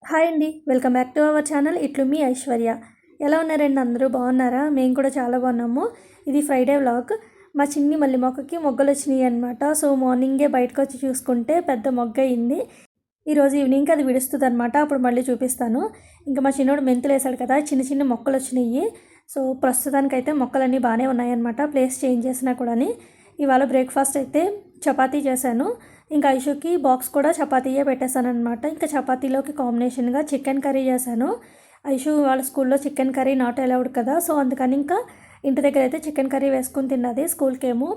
Hi అండి, welcome back to our channel. ఇట్లు మీ ఐశ్వర్య. ఎలా ఉన్నారండి? అందరూ బాగున్నారా? మేము కూడా చాలా బాగున్నాము. ఇది ఫ్రైడే వ్లాగ్. మా చిన్ని మల్లి మొక్కకి మొగ్గలు వచ్చినాయి అనమాట. సో మార్నింగే బయటకు వచ్చి చూసుకుంటే పెద్ద మొగ్గ అయింది. ఈరోజు ఈవినింగ్కి అది విడుస్తుంది అనమాట. అప్పుడు మళ్ళీ చూపిస్తాను. ఇంకా మా చిన్నోడు మెంతులు వేసాడు కదా, చిన్న చిన్న మొక్కలు వచ్చినాయి. సో ప్రస్తుతానికైతే మొక్కలన్నీ బాగానే ఉన్నాయన్నమాట. ప్లేస్ చేంజ్ చేసినా కూడా. ఇవాళ బ్రేక్ఫాస్ట్ అయితే చపాతీ చేశాను. ఇంకా ఐషుకి బాక్స్ కూడా చపాతీయే పెట్టేశాను అనమాట. ఇంకా చపాతీలోకి కాంబినేషన్గా చికెన్ కర్రీ చేశాను. ఐషు వాళ్ళ స్కూల్లో చికెన్ కర్రీ నాట్ అలౌడ్ కదా, సో అందుకని ఇంకా ఇంటి దగ్గర అయితే చికెన్ కర్రీ వేసుకుని తిన్నది. స్కూల్కి ఏమో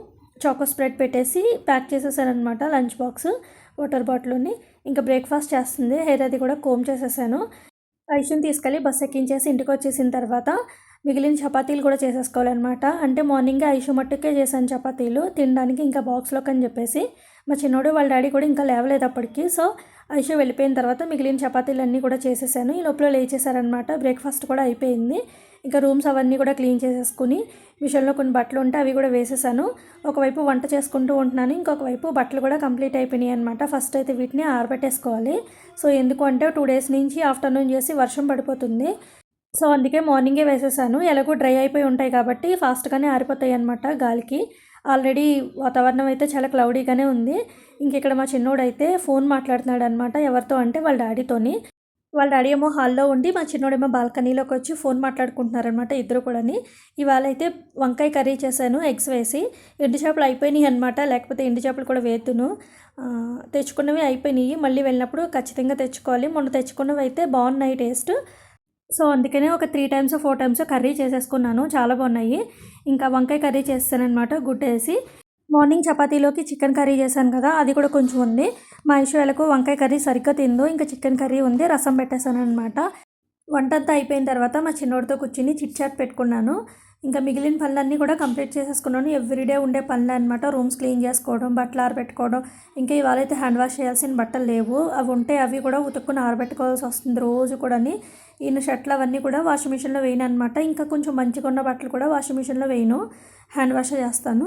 చాకో స్ప్రెడ్ పెట్టేసి ప్యాక్ చేసేసాను అనమాట లంచ్ బాక్స్ వాటర్ బాటిల్ని. ఇంకా బ్రేక్ఫాస్ట్ చేస్తుంది. హెయిర్ అది కూడా కోమ్ చేసేసాను. ఐషుని తీసుకెళ్ళి బస్ ఎక్కించేసి ఇంటికి వచ్చేసిన తర్వాత మిగిలిన చపాతీలు కూడా చేసేసుకోవాలన్నమాట. అంటే మార్నింగే ఐషు మట్టుకే చేశాను చపాతీలు తినడానికి, ఇంకా బాక్స్లోకి అని చెప్పేసి. మా చిన్నోడు వాళ్ళ డాడీ కూడా ఇంకా లేవలేదు అప్పటికి. సో ఐషు వెళ్ళిపోయిన తర్వాత మిగిలిన చపాతీలు అన్నీ కూడా చేసేసాను. ఈ లోపల లేచేసారనమాట. బ్రేక్ఫాస్ట్ కూడా అయిపోయింది. ఇంకా రూమ్స్ అవన్నీ కూడా క్లీన్ చేసేసుకుని మిషన్లో కొన్ని బట్టలు ఉంటే అవి కూడా వేసేసాను. ఒకవైపు వంట చేసుకుంటూ ఉంటున్నాను, ఇంకొక వైపు బట్టలు కూడా కంప్లీట్ అయిపోయినాయి అనమాట. ఫస్ట్ అయితే వీటిని ఆరబెట్టేసుకోవాలి. సో ఎందుకు అంటే 2 డేస్ నుంచి ఆఫ్టర్నూన్ చేసి వర్షం పడిపోతుంది. సో అందుకే మార్నింగే వేసేసాను. ఎలాగో డ్రై అయిపోయి ఉంటాయి కాబట్టి ఫాస్ట్గానే ఆరిపోతాయి అనమాట గాలికి. ఆల్రెడీ వాతావరణం అయితే చాలా క్లౌడీగానే ఉంది. ఇక్కడ మా చిన్నోడైతే ఫోన్ మాట్లాడుతున్నాడు అనమాట. ఎవరితో అంటే వాళ్ళ డాడీతోని. వాళ్ళ డాడీ ఏమో హాల్లో ఉండి మా చిన్నోడేమో బాల్కనీలోకి వచ్చి ఫోన్ మాట్లాడుకుంటున్నారనమాట ఇద్దరు కూడా. ఇవాళ అయితే వంకాయ కర్రీ చేశాను ఎగ్స్ వేసి. ఎండు చేపలు అయిపోయినాయి అనమాట, లేకపోతే ఎండు చేపలు కూడా వేతును. తెచ్చుకున్నవి అయిపోయినాయి, మళ్ళీ వెళ్ళినప్పుడు ఖచ్చితంగా తెచ్చుకోవాలి. మొన్న తెచ్చుకున్నవి అయితే బాగున్నాయి టేస్ట్. సో అందుకనే ఒక 3 టైమ్స్ 4 టైమ్స్ కర్రీ చేసేసుకున్నాను. చాలా బాగున్నాయి. ఇంకా వంకాయ కర్రీ చేస్తానమాట గుడ్డు వేసి. మార్నింగ్ చపాతీలోకి చికెన్ కర్రీ చేశాను కదా, అది కూడా కొంచెం ఉంది. మా ఐశ్వర్యలకు వంకాయ కర్రీ సరిగ్గా తిందో, ఇంకా చికెన్ కర్రీ ఉంది, రసం పెట్టేశాను అనమాట. వంట అంతా అయిపోయిన తర్వాత మా చిన్నోడితో కూర్చుని చిట్ చాట్ పెట్టుకున్నాను. ఇంకా మిగిలిన పనులన్నీ కూడా కంప్లీట్ చేసేసుకున్నాను. ఎవ్రీడే ఉండే పనులు అనమాట. రూమ్స్ క్లీన్ చేసుకోవడం, బట్టలు ఆరబెట్టుకోవడం. ఇంకా ఇవాళైతే హ్యాండ్ వాష్ చేయాల్సిన బట్టలు లేవు. అవి ఉంటే అవి కూడా ఉతుక్కుని ఆరబెట్టుకోవాల్సి వస్తుంది రోజు కూడా. ఈయన షర్ట్లు అవన్నీ కూడా వాషింగ్ మిషన్లో వేయను అనమాట. ఇంకా కొంచెం మంచిగా ఉన్న బట్టలు కూడా వాషింగ్ మిషన్లో వేయను, హ్యాండ్ వాష్ చేస్తాను.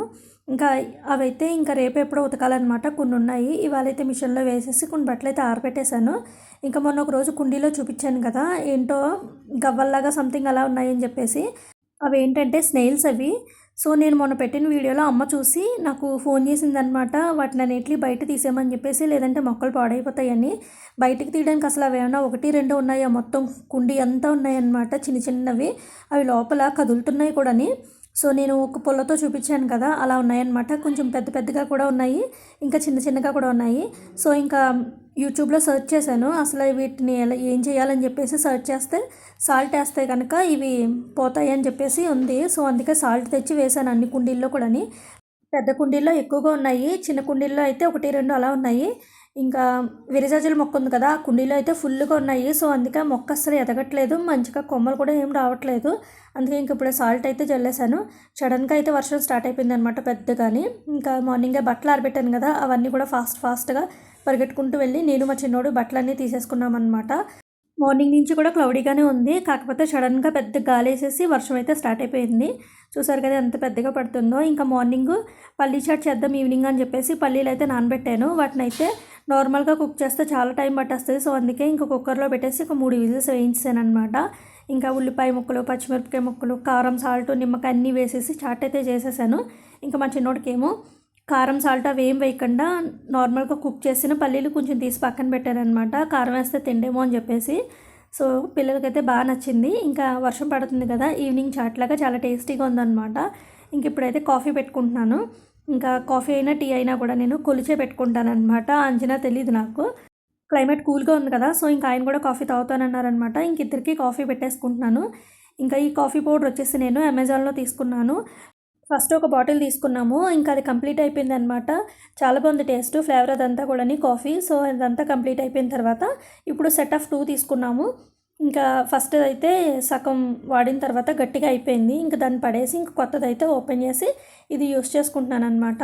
ఇంకా అవైతే ఇంకా రేపు ఎప్పుడో ఉతకాలన్నమాట. కొన్ని ఉన్నాయి, ఇవాళైతే మిషన్లో వేసేసి కొన్ని బట్టలు అయితే ఆరబెట్టేశాను. ఇంకా మొన్న ఒక రోజు కుండీలో చూపించాను కదా, ఏంటో గవ్వల్లాగా సంథింగ్ అలా ఉన్నాయని చెప్పేసి. అవి ఏంటంటే స్నేల్స్ అవి. సో నేను మొన్న పెట్టిన వీడియోలో అమ్మ చూసి నాకు ఫోన్ చేసిందనమాట. వాటిని అన్నిటిని బయట తీసేయమని చెప్పేసి, లేదంటే మొక్కలు పాడైపోతాయని. బయటికి తీయడానికి అసలు అవి ఏమన్నా 1, 2 ఉన్నాయో, మొత్తం కుండీ అంతా ఉన్నాయన్నమాట చిన్న చిన్నవి. అవి లోపల కదులుతున్నాయి కూడా. సో నేను ఒక పుల్లతో చూపించాను కదా, అలా ఉన్నాయన్నమాట. కొంచెం పెద్ద పెద్దగా కూడా ఉన్నాయి, ఇంకా చిన్న చిన్నగా కూడా ఉన్నాయి. సో ఇంకా యూట్యూబ్లో సెర్చ్ చేశాను అసలు వీటిని ఏం చేయాలని చెప్పేసి. సెర్చ్ చేస్తే సాల్ట్ వేస్తే కనుక ఇవి పోతాయి అని చెప్పేసి ఉంది. సో అందుకే సాల్ట్ తెచ్చి వేశాను అన్ని కుండీల్లో కూడా. పెద్ద కుండీల్లో ఎక్కువగా ఉన్నాయి, చిన్న కుండీల్లో అయితే 1, 2 అలా ఉన్నాయి. ఇంకా విరజాజుల మొక్క ఉంది కదా, ఆ కుండీలో అయితే ఫుల్గా ఉన్నాయి. సో అందుకే మొక్క అసలు ఎదగట్లేదు, మంచిగా కొమ్మలు కూడా ఏం రావట్లేదు. అందుకే ఇంక ఇప్పుడే సాల్ట్ అయితే చల్లేసాను. సడన్గా అయితే వర్షం స్టార్ట్ అయిపోయింది అనమాట పెద్దగాని. ఇంకా మార్నింగే బట్టలు ఆరబెట్టాను కదా, అవన్నీ కూడా ఫాస్ట్గా పరిగెట్టుకుంటూ వెళ్ళి నేను మా చిన్నోడు బట్టలన్నీ తీసేసుకున్నాం అనమాట. మార్నింగ్ నుంచి కూడా క్లౌడీగానే ఉంది, కాకపోతే సడన్గా పెద్ద గాలి వేసేసి వర్షం అయితే స్టార్ట్ అయిపోయింది. చూసారు కదా ఎంత పెద్దగా పడుతుందో. ఇంకా మార్నింగ్ పల్లీ చాట్ చేద్దాం ఈవినింగ్ అని చెప్పేసి పల్లీలు అయితే నానబెట్టాను. వాటిని అయితే నార్మల్గా కుక్ చేస్తే చాలా టైం పట్టేస్తుంది. సో అందుకే ఇంకా కుక్కర్లో పెట్టేసి ఒక 3 విజిల్స్ వేయించాను అనమాట. ఇంకా ఉల్లిపాయ ముక్కలు, పచ్చిమిరపకాయ ముక్కలు, కారం, సాల్ట్, నిమ్మకాయ అన్నీ వేసేసి చాట్ అయితే చేసేసాను. ఇంకా మా చిన్నోడికేమో కారం, సాల్ట్ అవి ఏం వేయకుండా నార్మల్గా కుక్ చేసిన పల్లీలు కొంచెం తీసి పక్కన పెట్టారనమాట. కారం వేస్తే తిండేమో అని చెప్పేసి. సో పిల్లలకైతే బాగా నచ్చింది. ఇంకా వర్షం పడుతుంది కదా, ఈవినింగ్ చాట్లాగా చాలా టేస్టీగా ఉందన్నమాట. ఇంక ఇప్పుడైతే కాఫీ పెట్టుకుంటున్నాను. ఇంకా కాఫీ అయినా టీ అయినా కూడా నేను కొలిచే పెట్టుకుంటాను అనమాట. అంచనా తెలియదు నాకు. క్లైమేట్ కూల్గా ఉంది కదా, సో ఇంకా ఆయన కూడా కాఫీ తాగుతానన్నారనమాట. ఇంక ఇద్దరికి కాఫీ పెట్టేసుకుంటున్నాను. ఇంకా ఈ కాఫీ పౌడర్ వచ్చేసి నేను అమెజాన్లో తీసుకున్నాను. ఫస్ట్ ఒక బాటిల్ తీసుకున్నాము, ఇంకా అది కంప్లీట్ అయిపోయింది అనమాట. చాలా బాగుంది టేస్ట్, ఫ్లేవర్ అదంతా కూడా కాఫీ. సో అదంతా కంప్లీట్ అయిపోయిన తర్వాత ఇప్పుడు సెట్ ఆఫ్ 2 తీసుకున్నాము. ఇంకా ఫస్ట్ అయితే సగం వాడిన తర్వాత గట్టిగా అయిపోయింది. ఇంకా దాన్ని పడేసి ఇంక కొత్తది అయితే ఓపెన్ చేసి ఇది యూస్ చేసుకుంటున్నాను అనమాట.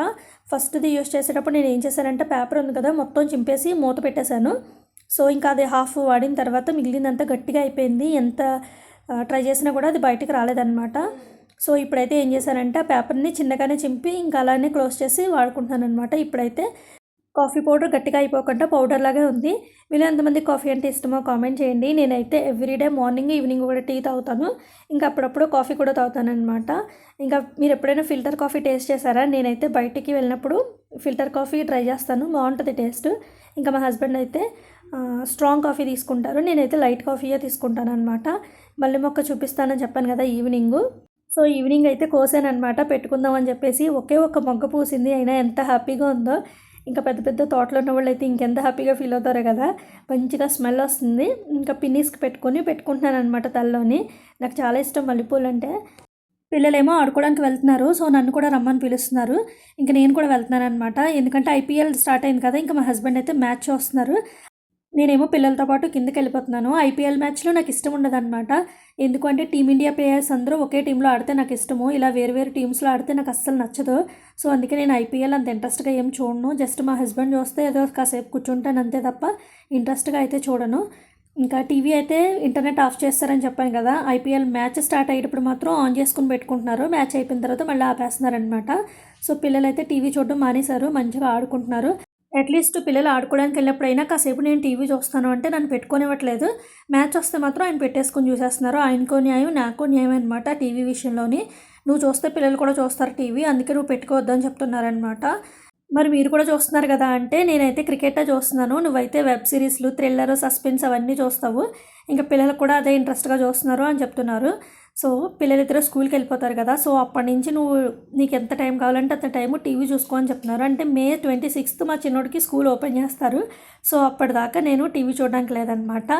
ఫస్ట్ది యూస్ చేసేటప్పుడు నేను ఏం చేశానంటే పేపర్ ఉంది కదా, మొత్తం చింపేసి మూత పెట్టేశాను. సో ఇంకా అది హాఫ్ వాడిన తర్వాత మిగిలిందంతా గట్టిగా అయిపోయింది. ఎంత ట్రై చేసినా కూడా అది బయటికి రాలేదన్నమాట. సో ఇప్పుడైతే ఏం చేశానంటే ఆ పేపర్ని చిన్నగానే చింపి ఇంకా అలానే క్లోజ్ చేసి వాడుకుంటున్నాను అనమాట. ఇప్పుడైతే కాఫీ పౌడర్ గట్టిగా అయిపోకుండా పౌడర్ లాగే ఉంది. మీలో ఎంతమంది కాఫీ అంటే ఇష్టమో కామెంట్ చేయండి. నేనైతే ఎవ్రీడే మార్నింగ్, ఈవినింగ్ కూడా టీ తాగుతాను. ఇంకా అప్పుడప్పుడు కాఫీ కూడా తాగుతాననమాట. ఇంకా మీరు ఎప్పుడైనా ఫిల్టర్ కాఫీ టేస్ట్ చేశారా? నేనైతే బయటికి వెళ్ళినప్పుడు ఫిల్టర్ కాఫీ ట్రై చేస్తాను, బాగుంటుంది టేస్ట్. ఇంకా మా హస్బెండ్ అయితే స్ట్రాంగ్ కాఫీ తీసుకుంటారు, నేనైతే లైట్ కాఫీయే తీసుకుంటాను అనమాట. మల్లె మొక్క చూపిస్తానని చెప్పాను కదా ఈవినింగు. సో ఈవినింగ్ అయితే కోసానమాట పెట్టుకుందాం అని చెప్పేసి. ఒకే ఒక్క మొగ్గ పూసింది, అయినా ఎంత హ్యాపీగా ఉందో. ఇంకా పెద్ద పెద్ద తోటలో ఉన్న వాళ్ళు అయితే ఇంకెంత హ్యాపీగా ఫీల్ అవుతారో కదా. మంచిగా స్మెల్ వస్తుంది. ఇంకా పిన్నీస్కి పెట్టుకుంటున్నాను అనమాట తలలోని. నాకు చాలా ఇష్టం మల్లెపూలు అంటే. పిల్లలేమో ఆడుకోవడానికి వెళ్తున్నారు, సో నన్ను కూడా రమ్మని పిలుస్తున్నారు. ఇంకా నేను కూడా వెళ్తున్నాను అనమాట, ఎందుకంటే ఐపీఎల్ స్టార్ట్ అయింది కదా. ఇంకా మా హస్బెండ్ అయితే మ్యాచ్ చూస్తున్నారు, నేనేమో పిల్లలతో పాటు కిందకి వెళ్ళిపోతున్నాను. ఐపీఎల్ మ్యాచ్లో నాకు ఇష్టం ఉండదన్నమాట. ఎందుకంటే టీమిండియా ప్లేయర్స్ అందరూ ఒకే టీంలో ఆడితే నాకు ఇష్టము, ఇలా వేరు వేరు టీమ్స్లో ఆడితే నాకు అస్సలు నచ్చదు. సో అందుకే నేను ఐపీఎల్ అంత ఇంట్రెస్ట్గా ఏం చూడను. జస్ట్ మా హస్బెండ్ చూస్తే ఏదో కాసేపు కూర్చుంటాను అంతే తప్ప ఇంట్రెస్ట్గా అయితే చూడను. ఇంకా టీవీ అయితే ఇంటర్నెట్ ఆఫ్ చేస్తారని చెప్పాను కదా. ఐపీఎల్ మ్యాచ్ స్టార్ట్ అయ్యేటప్పుడు మాత్రం ఆన్ చేసుకుని పెట్టుకుంటున్నారు, మ్యాచ్ అయిపోయిన తర్వాత మళ్ళీ ఆపేస్తున్నారనమాట. సో పిల్లలైతే టీవీ చూడడం మానేశారు, మంచిగా ఆడుకుంటున్నారు. అట్లీస్ట్ పిల్లలు ఆడుకోవడానికి వెళ్ళినప్పుడైనా కాసేపు నేను టీవీ చూస్తాను అంటే నన్ను పెట్టుకోనివ్వట్లేదు. మ్యాచ్ వస్తే మాత్రం ఆయన పెట్టేసుకుని చూసేస్తున్నారు. ఆయనకో న్యాయం, నాకు న్యాయం అనమాట టీవీ విషయంలోని. నువ్వు చూస్తే పిల్లలు కూడా చూస్తారు టీవీ, అందుకే నువ్వు పెట్టుకోవద్దని చెప్తున్నారనమాట. మరి మీరు కూడా చూస్తున్నారు కదా అంటే, నేనైతే క్రికెటే చూస్తున్నాను, నువ్వైతే వెబ్ సిరీస్లు, థ్రిల్లర్, సస్పెన్స్ అవన్నీ చూస్తావు, ఇంకా పిల్లలు కూడా అదే ఇంట్రెస్ట్గా చూస్తున్నారు అని చెప్తున్నారు. సో పిల్లలిద్దరూ స్కూల్కి వెళ్ళిపోతారు కదా. సో అప్పటి నుంచి నీకు ఎంత టైం కావాలంటే అంత టైము టీవీ చూసుకో అని చెప్తున్నారు. అంటే May 26th మా చిన్నోడికి స్కూల్ ఓపెన్ చేస్తారు. సో అప్పటిదాకా నేను టీవీ చూడడానికి లేదనమాట.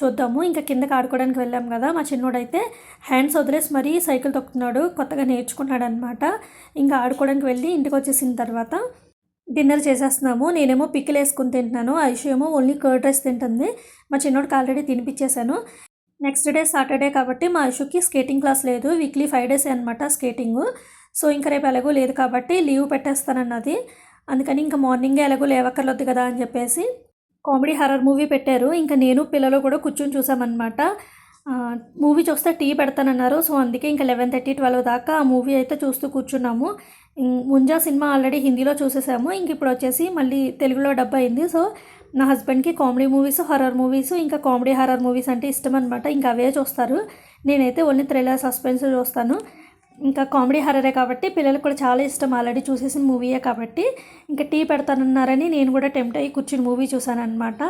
చూద్దాము. ఇంకా కిందకి ఆడుకోవడానికి వెళ్ళాం కదా. మా చిన్నోడైతే హ్యాండ్స్ వదిలేసి మరీ సైకిల్ తొక్కుతున్నాడు, కొత్తగా నేర్చుకున్నాడు అనమాట. ఇంకా ఆడుకోవడానికి వెళ్ళి ఇంటికి వచ్చేసిన తర్వాత డిన్నర్ చేసేస్తున్నాము. నేనేమో పికిల్ వేసుకుని తింటున్నాను, ఐషు ఏమో ఓన్లీ కర్డ్ రైస్ తింటుంది. మా చిన్నోడికి ఆల్రెడీ తినిపించేశాను. నెక్స్ట్ డే సాటర్డే కాబట్టి మా ఐషుకి స్కేటింగ్ క్లాస్ లేదు, వీక్లీ 5 days అనమాట స్కేటింగు. సో ఇంకా రేపు ఎలాగో లేదు కాబట్టి లీవ్ పెట్టేస్తానన్నది. అందుకని ఇంకా మార్నింగే ఎలాగో లేవక్కర్లొద్దు కదా అని చెప్పేసి కామెడీ హారర్ మూవీ పెట్టారు. ఇంకా నేను పిల్లలు కూడా కూర్చొని చూసామన్నమాట. మూవీ చూస్తే టీ పెడతానన్నారు. సో అందుకే ఇంకా 11:30, 12 దాకా ఆ మూవీ అయితే చూస్తూ కూర్చున్నాము. ముంజా సినిమా ఆల్రెడీ హిందీలో చూసేసాము, ఇంక ఇప్పుడు వచ్చేసి మళ్ళీ తెలుగులో డబ్ అయింది. సో నా హస్బెండ్కి కామెడీ మూవీస్, హారర్ మూవీస్, ఇంకా కామెడీ హారర్ మూవీస్ అంటే ఇష్టం అనమాట. ఇంకా అవే చూస్తారు. నేనైతే ఓన్లీ థ్రిల్లర్, సస్పెన్స్ చూస్తాను. ఇంకా కామెడీ హారరే కాబట్టి పిల్లలకు కూడా చాలా ఇష్టం, ఆల్రెడీ చూసేసిన మూవీయే కాబట్టి. ఇంకా టీ పెడతానన్నారని నేను కూడా టెంప్ట్ అయ్యి కూర్చుని మూవీ చూసానమాట.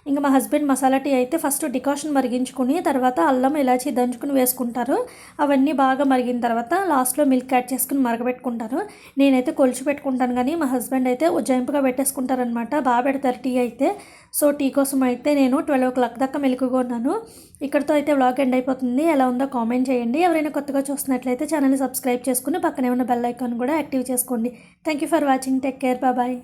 ఇంకా మా హస్బెండ్ మసాలా టీ అయితే ఫస్ట్ డికాషన్ మరిగించుకుని తర్వాత అల్లం, ఇలాచీ దంచుకుని వేసుకుంటారు. అవన్నీ బాగా మరిగిన తర్వాత లాస్ట్లో మిల్క్ యాడ్ చేసుకుని మరగబెట్టుకుంటారు. నేనైతే కొలిచి పెట్టుకుంటాను, కానీ మా హస్బెండ్ అయితే ఉజ్జాయింపుగా పెట్టేసుకుంటారనమాట. బాగా పెడతారు టీ అయితే. సో టీ కోసం అయితే నేను 12 o'clock దాకా మెలుకుగా ఉన్నాను. ఇక్కడితో అయితే వ్లాగ్ ఎండ్ అయిపోతుంది. ఎలా ఉందో కామెంట్ చేయండి. ఎవరైనా కొత్తగా చూస్తున్నట్లయితే ఛానల్ని సబ్స్క్రైబ్ చేసుకుని పక్కనే ఉన్న బెల్ ఐకాన్ కూడా యాక్టివ్ చేసుకోండి. Thank you for watching. Take care. Bye.